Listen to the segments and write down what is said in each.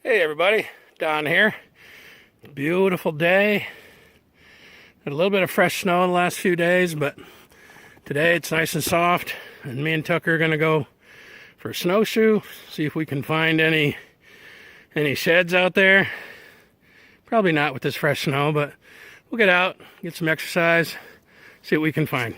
Hey everybody, Don here. Beautiful day. Had a little bit of fresh snow in the last few days, but today it's nice and soft. And me and Tucker are gonna go for a snowshoe, see if we can find any sheds out there. Probably not with this fresh snow, but we'll get out, get some exercise, see what we can find.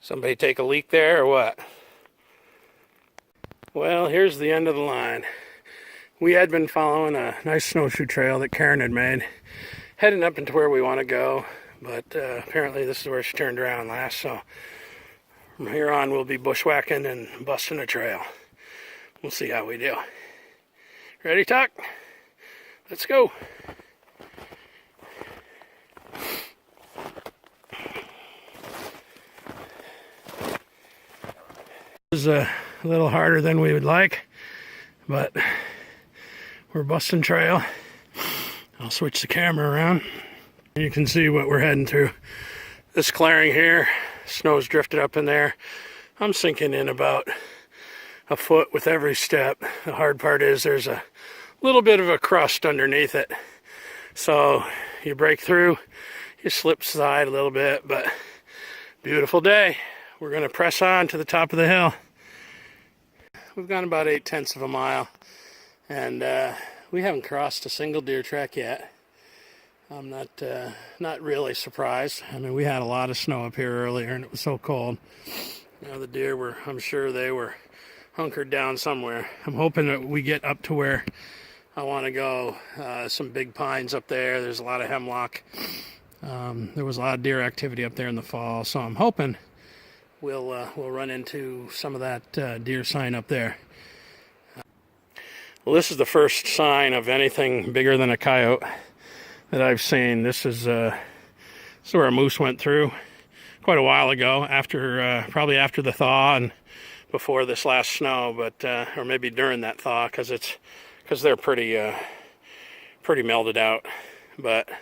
Somebody take a leak there or what? Well, here's the end of the line. We had been following a nice snowshoe trail that Karen had made, heading up into where we want to go, but apparently this is where she turned around last, so from here on we'll be bushwhacking and busting a trail. We'll see how we do. Ready, Tuck? Let's go. This is a little harder than we would like, but we're busting trail. I'll switch the camera around. You can see what we're heading through. This clearing here, snow's drifted up in there. I'm sinking in about a foot with every step. The hard part is there's a little bit of a crust underneath it. So you break through, you slip slide a little bit, but beautiful day. We're going to press on to the top of the hill. We've gone about 8/10 of a mile, and we haven't crossed a single deer track yet. I'm not really surprised. I mean, we had a lot of snow up here earlier, and it was so cold. The deer were, I'm sure they were hunkered down somewhere. I'm hoping that we get up to where I want to go. Some big pines up there. There's a lot of hemlock. There was a lot of deer activity up there in the fall, so I'm hoping we'll run into some of that deer sign up there. Well, this is the first sign of anything bigger than a coyote that I've seen. This is where a moose went through quite a while ago, probably after the thaw and before this last snow, but or maybe during that thaw, because they're pretty melted out. But at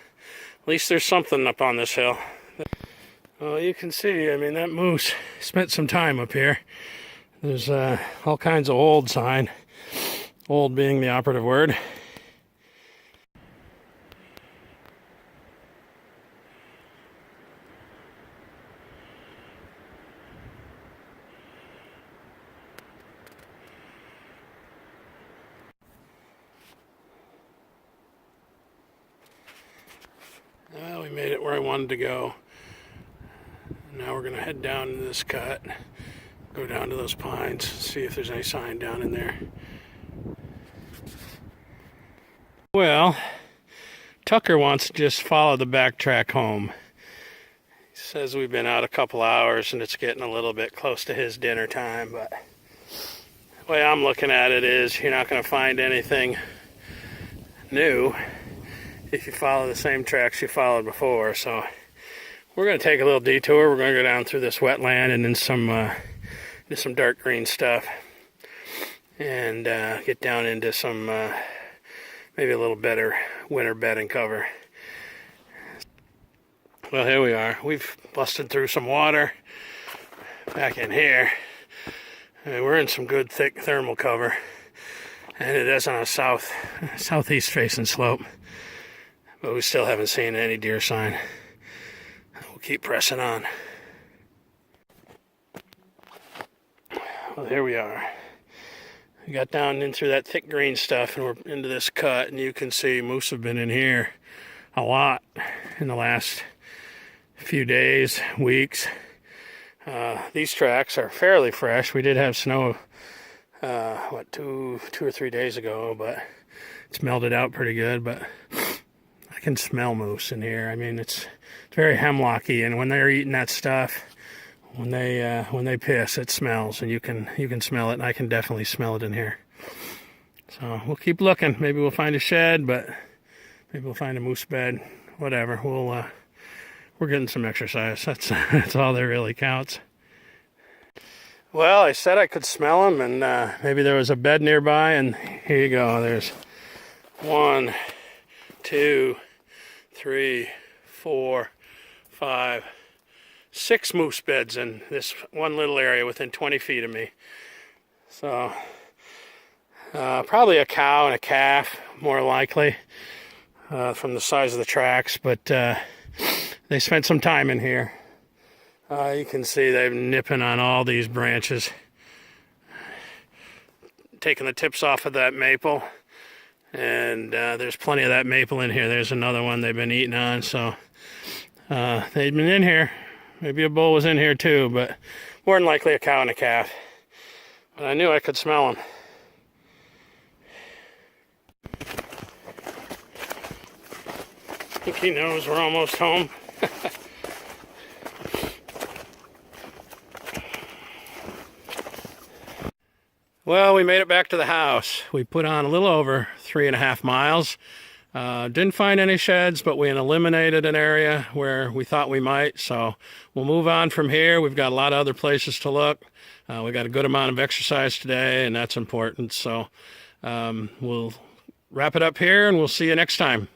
least there's something up on this hill. Well, you can see, I mean, that moose spent some time up here. There's all kinds of old sign, old being the operative word. Well, we made it where I wanted to go. Now we're going to head down into this cut, go down to those pines, see if there's any sign down in there. Well, Tucker wants to just follow the back track home. He says we've been out a couple hours and it's getting a little bit close to his dinner time, but the way I'm looking at it is you're not going to find anything new if you follow the same tracks you followed before, so we're going to take a little detour. We're going to go down through this wetland and then some dark green stuff, and get down into some maybe a little better winter bedding cover. Well, here we are. We've busted through some water back in here. And we're in some good thick thermal cover, and it is on a southeast facing slope, but we still haven't seen any deer sign. We'll keep pressing on. Well, here we are. We got down in through that thick green stuff and we're into this cut, and you can see moose have been in here a lot in the last few days, weeks. These tracks are fairly fresh. We did have snow, two or 3 days ago, but it's melted out pretty good, but I can smell moose in here. I mean, it's very hemlocky, and when they're eating that stuff, when they piss, it smells, and you can smell it, and I can definitely smell it in here. So we'll keep looking. Maybe we'll find a shed, but maybe we'll find a moose bed. Whatever. We're getting some exercise. That's all that really counts. Well, I said I could smell them, and maybe there was a bed nearby, and here you go. There's 1, 2, 3, 4, 5, 6 moose beds in this one little area within 20 feet of me. So probably a cow and a calf, more likely, from the size of the tracks, but they spent some time in here. You can see they're nipping on all these branches, taking the tips off of that maple, and there's plenty of that maple in here. There's another one they've been eating on, so they've been in here. Maybe a bull was in here too, but more than likely a cow and a calf. But I knew I could smell them. I think he knows we're almost home. Well, we made it back to the house. We put on a little over 3.5 miles. Didn't find any sheds, but we eliminated an area where we thought we might. So we'll move on from here. We've got a lot of other places to look. We got a good amount of exercise today, and that's important. So we'll wrap it up here, and we'll see you next time.